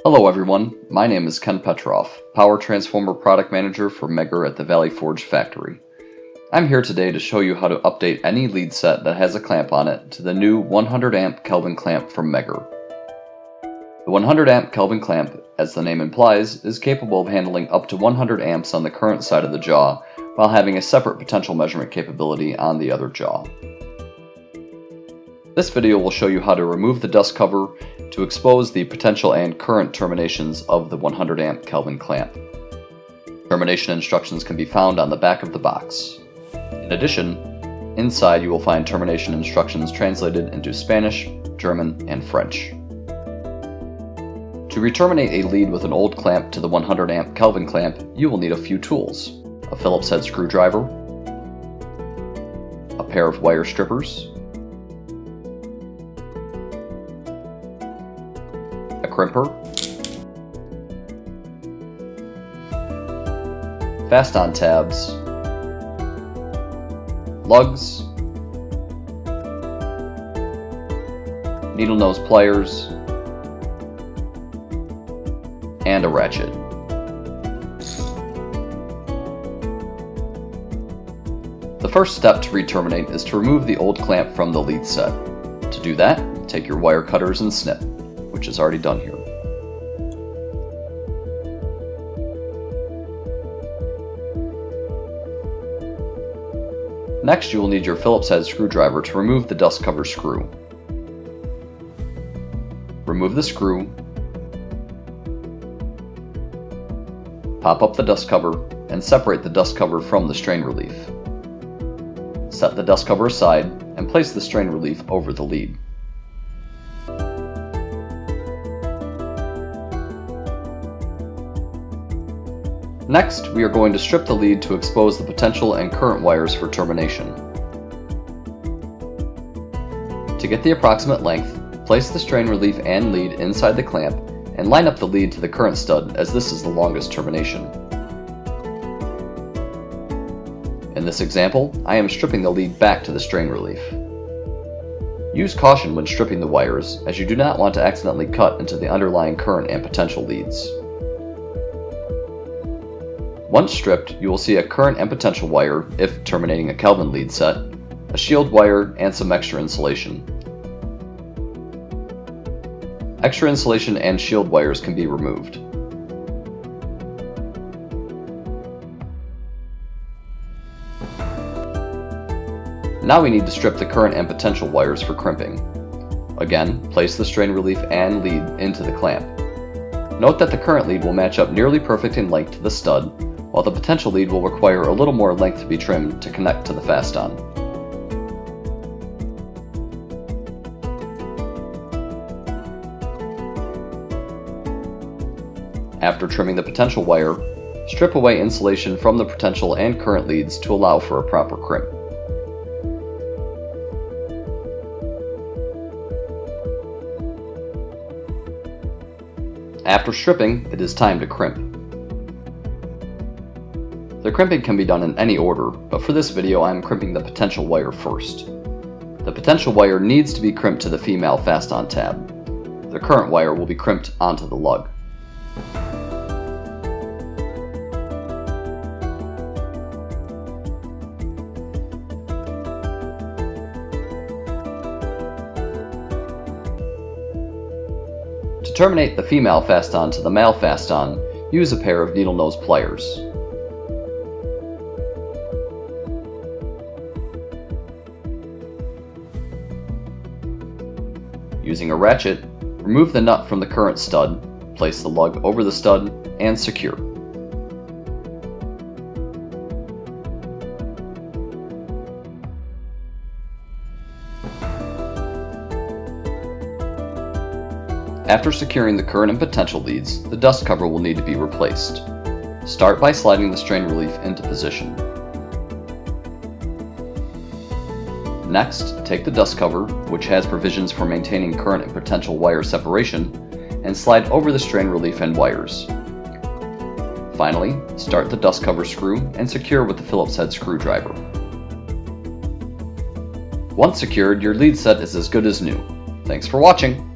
Hello everyone, my name is Ken Petroff, Power Transformer Product Manager for Megger at the Valley Forge factory. I'm here today to show you how to update any lead set that has a clamp on it to the new 100 amp Kelvin clamp from Megger. The 100 amp Kelvin clamp, as the name implies, is capable of handling up to 100 amps on the current side of the jaw while having a separate potential measurement capability on the other jaw. This video will show you how to remove the dust cover to expose the potential and current terminations of the 100 amp Kelvin clamp. Termination instructions can be found on the back of the box. In addition, inside you will find termination instructions translated into Spanish, German, and French. To re-terminate a lead with an old clamp to the 100 amp Kelvin clamp, you will need a few tools: a Phillips head screwdriver, a pair of wire strippers, a crimper, fast-on tabs, lugs, needle nose pliers, and a ratchet. The first step to re-terminate is to remove the old clamp from the lead set. To do that, take your wire cutters and snip, which is already done here. Next, you will need your Phillips head screwdriver to remove the dust cover screw. Remove the screw, pop up the dust cover, and separate the dust cover from the strain relief. Set the dust cover aside and place the strain relief over the lead. Next, we are going to strip the lead to expose the potential and current wires for termination. To get the approximate length, place the strain relief and lead inside the clamp and line up the lead to the current stud, as this is the longest termination. In this example, I am stripping the lead back to the strain relief. Use caution when stripping the wires, as you do not want to accidentally cut into the underlying current and potential leads. Once stripped, you will see a current and potential wire, if terminating a Kelvin lead set, a shield wire, and some extra insulation. Extra insulation and shield wires can be removed. Now we need to strip the current and potential wires for crimping. Again, place the strain relief and lead into the clamp. Note that the current lead will match up nearly perfect in length to the stud, while the potential lead will require a little more length to be trimmed to connect to the fast-on. After trimming the potential wire, strip away insulation from the potential and current leads to allow for a proper crimp. After stripping, it is time to crimp. The crimping can be done in any order, but for this video I am crimping the potential wire first. The potential wire needs to be crimped to the female fast-on tab. The current wire will be crimped onto the lug. To terminate the female fast-on to the male fast-on, use a pair of needle nose pliers. Using a ratchet, remove the nut from the current stud, place the lug over the stud, and secure. After securing the current and potential leads, the dust cover will need to be replaced. Start by sliding the strain relief into position. Next, take the dust cover, which has provisions for maintaining current and potential wire separation, and slide over the strain relief and wires. Finally, start the dust cover screw and secure with the Phillips head screwdriver. Once secured, your lead set is as good as new. Thanks for watching!